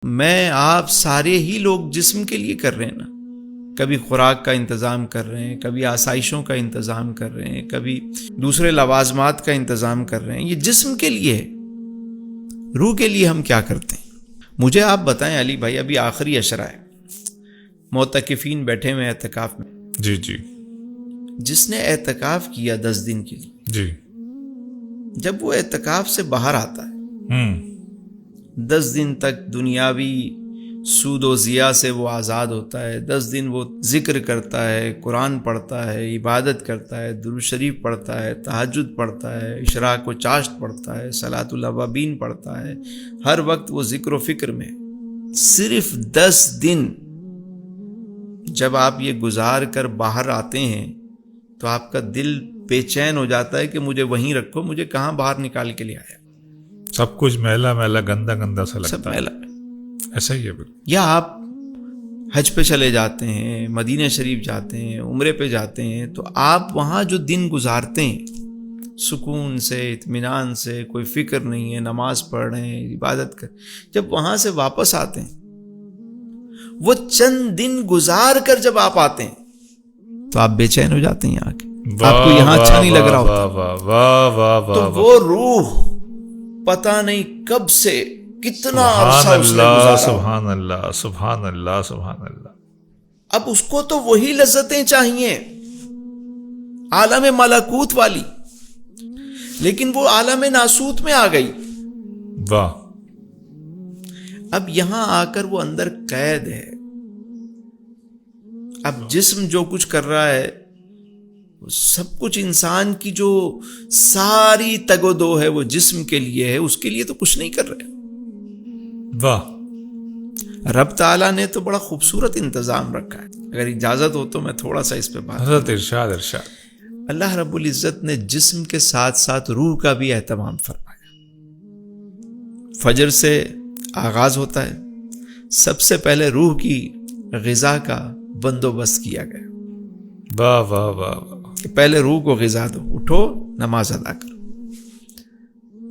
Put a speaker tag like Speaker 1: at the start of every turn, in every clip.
Speaker 1: میں آپ سارے ہی لوگ جسم کے لیے کر رہے ہیں نا. کبھی خوراک کا انتظام کر رہے ہیں، کبھی آسائشوں کا انتظام کر رہے ہیں، کبھی دوسرے لوازمات کا انتظام کر رہے ہیں. یہ جسم کے لیے ہے. روح کے لیے ہم کیا کرتے ہیں؟ مجھے آپ بتائیں علی بھائی، ابھی آخری عشرہ ہے، معتکفین بیٹھے ہوئے اعتکاف میں.
Speaker 2: جی جی.
Speaker 1: جس نے اعتکاف کیا 10 دن کے لیے،
Speaker 2: جی.
Speaker 1: جب وہ اعتکاف سے باہر آتا ہے 10 دن تک دنیاوی سود و ضیاء سے وہ آزاد ہوتا ہے. 10 دن وہ ذکر کرتا ہے، قرآن پڑھتا ہے، عبادت کرتا ہے، درود شریف پڑھتا ہے، تہجد پڑھتا ہے، اشراق و چاشت پڑھتا ہے، صلاۃ الاوابین پڑھتا ہے. ہر وقت وہ ذکر و فکر میں. صرف 10 دن جب آپ یہ گزار کر باہر آتے ہیں تو آپ کا دل بے چین ہو جاتا ہے کہ مجھے وہیں رکھو، مجھے کہاں باہر نکال کے لے آیا.
Speaker 2: سب کچھ میلا میلا گندا گندا سا
Speaker 1: سب
Speaker 2: لگتا ہے.
Speaker 1: میلا.
Speaker 2: ایسا ہی ہے.
Speaker 1: یا آپ حج پہ چلے جاتے ہیں، مدینہ شریف جاتے ہیں، عمرے پہ جاتے ہیں، تو آپ وہاں جو دن گزارتے ہیں سکون سے، اطمینان سے، کوئی فکر نہیں ہے، نماز پڑھ رہے ہیں، عبادت کر، جب وہاں سے واپس آتے ہیں، وہ چند دن گزار کر جب آپ آتے ہیں تو آپ بے چین ہو جاتے ہیں. یہاں کے آپ کو یہاں اچھا نہیں لگ رہا ہوتا. تو وہ روح پتہ نہیں کب سے کتنا عرصہ اس نے گزارا.
Speaker 2: سبحان اللہ سبحان اللہ سبحان اللہ.
Speaker 1: اب اس کو تو وہی لذتیں چاہیے عالم ملکوت والی، لیکن وہ عالم ناسوت میں آ گئی.
Speaker 2: واہ.
Speaker 1: اب یہاں آ کر وہ اندر قید ہے. اب جسم جو کچھ کر رہا ہے سب کچھ انسان کی جو ساری تگ و دو ہے وہ جسم کے لیے ہے، اس کے لیے تو کچھ نہیں کر رہے.
Speaker 2: واہ.
Speaker 1: رب تعالیٰ نے تو بڑا خوبصورت انتظام رکھا ہے. اگر اجازت ہو تو میں تھوڑا سا اس پہ بات.
Speaker 2: حضرت ارشاد ارشاد.
Speaker 1: اللہ رب العزت نے جسم کے ساتھ ساتھ روح کا بھی اہتمام فرمایا. فجر سے آغاز ہوتا ہے، سب سے پہلے روح کی غذا کا بندوبست کیا گیا.
Speaker 2: واہ واہ واہ واہ.
Speaker 1: کہ پہلے روح کو غذا دو، اٹھو نماز ادا کرو.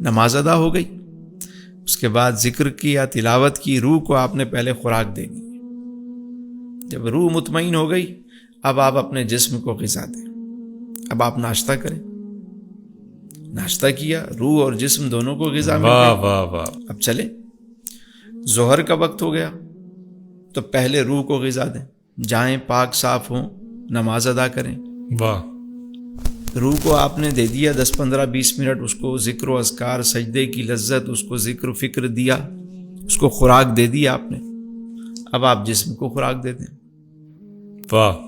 Speaker 1: نماز ادا ہو گئی، اس کے بعد ذکر کی یا تلاوت کی، روح کو آپ نے پہلے خوراک دینی ہے. جب روح مطمئن ہو گئی اب آپ اپنے جسم کو غذا دیں. اب آپ ناشتہ کریں. ناشتہ کیا، روح اور جسم دونوں کو غذا مل
Speaker 2: واہ
Speaker 1: گئی.
Speaker 2: واہ واہ.
Speaker 1: اب چلیں، ظہر کا وقت ہو گیا تو پہلے روح کو غذا دیں. جائیں پاک صاف ہوں، نماز ادا کریں.
Speaker 2: واہ.
Speaker 1: روح کو آپ نے دے دیا 10-15-20 منٹ، اس کو ذکر و اذکار، سجدے کی لذت، اس کو ذکر و فکر دیا، اس کو خوراک دے دی آپ نے. اب آپ جسم کو خوراک دے دیں.
Speaker 2: واہ.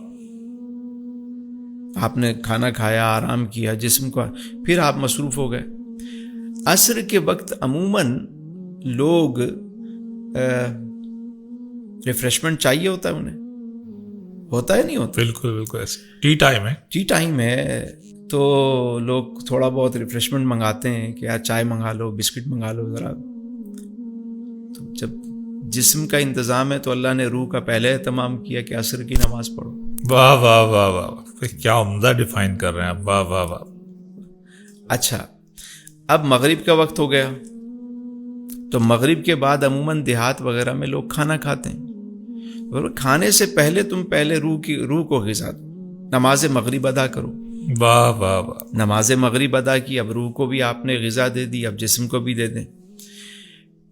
Speaker 1: آپ نے کھانا کھایا، آرام کیا، جسم کو، پھر آپ مصروف ہو گئے. عصر کے وقت عموماً لوگ ریفریشمنٹ چاہیے ہوتا ہے انہیں، ہوتا ہے نہیں ہوتا؟
Speaker 2: بالکل بالکل ایسے. ٹی ٹائم ہے.
Speaker 1: ٹی ٹائم ہے تو لوگ تھوڑا بہت ریفریشمنٹ منگاتے ہیں کہ یار چائے منگا لو، بسکٹ منگا لو ذرا. تو جب جسم کا انتظام ہے تو اللہ نے روح کا پہلے اہتمام کیا کہ عصر کی نماز پڑھو.
Speaker 2: واہ واہ واہ واہ. کیا عمدہ ڈیفائن کر رہے ہیں آپ. واہ واہ واہ.
Speaker 1: اچھا، اب مغرب کا وقت ہو گیا تو مغرب کے بعد عموماً دیہات وغیرہ میں لوگ کھانا کھاتے ہیں. اور کھانے سے پہلے تم پہلے روح کو غذا دو، نماز مغرب ادا کرو.
Speaker 2: واہ واہ واہ.
Speaker 1: نماز مغرب ادا کی، اب روح کو بھی آپ نے غذا دے دی، اب جسم کو بھی دے دیں.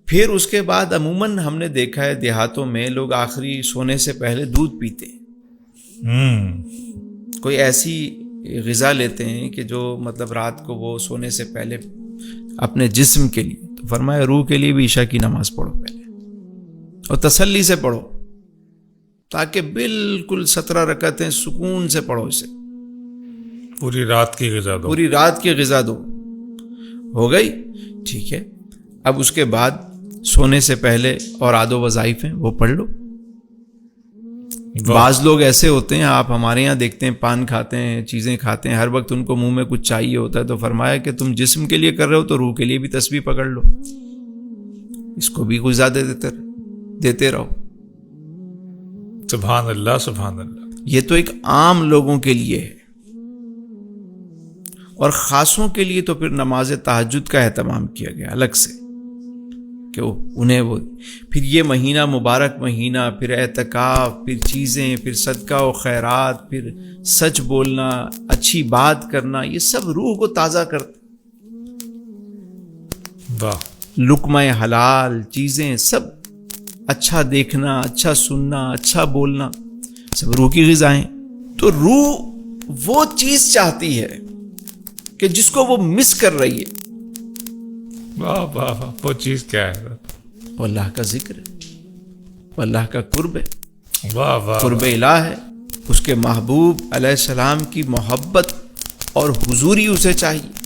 Speaker 1: پھر اس کے بعد عموماً ہم نے دیکھا ہے دیہاتوں میں لوگ آخری سونے سے پہلے دودھ پیتے ہیں. کوئی ایسی غذا لیتے ہیں کہ جو مطلب رات کو وہ سونے سے پہلے اپنے جسم کے لیے. تو فرمایا روح کے لیے بھی عشاء کی نماز پڑھو پہلے، اور تسلی سے پڑھو، تاکہ بالکل 17 رکعتیں سکون سے پڑھو. اسے
Speaker 2: پوری رات کی غذا دو.
Speaker 1: پوری رات کی غذا دو. ہو گئی، ٹھیک ہے. اب اس کے بعد سونے سے پہلے اور آدو وظائف ہیں وہ پڑھ لو. بعض لوگ ایسے ہوتے ہیں، آپ ہمارے یہاں دیکھتے ہیں، پان کھاتے ہیں، چیزیں کھاتے ہیں، ہر وقت ان کو منہ میں کچھ چاہیے ہوتا ہے. تو فرمایا کہ تم جسم کے لیے کر رہے ہو تو روح کے لیے بھی تسبیح پکڑ لو، اس کو بھی غذا دیتے رہو.
Speaker 2: سبحان اللہ سبحان اللہ.
Speaker 1: یہ تو ایک عام لوگوں کے لیے ہے، اور خاصوں کے لیے تو پھر نماز تہجد کا اہتمام کیا گیا الگ سے. کہ انہیں وہ پھر یہ مہینہ مبارک مہینہ، پھر اعتکاف، پھر چیزیں، پھر صدقہ و خیرات، پھر سچ بولنا، اچھی بات کرنا، یہ سب روح کو تازہ کرتا.
Speaker 2: واہ،
Speaker 1: لقمہ حلال چیزیں سب، اچھا دیکھنا، اچھا سننا، اچھا بولنا، سب روح کی غذائیں. تو روح وہ چیز چاہتی ہے کہ جس کو وہ مس کر رہی ہے.
Speaker 2: واہ واہ واہ، وہ چیز کیا ہے؟
Speaker 1: وہ اللہ کا ذکر ہے، وہ اللہ کا قرب ہے،
Speaker 2: واہ واہ،
Speaker 1: قرب الہ ہے. اس کے محبوب علیہ السلام کی محبت اور حضوری اسے چاہیے.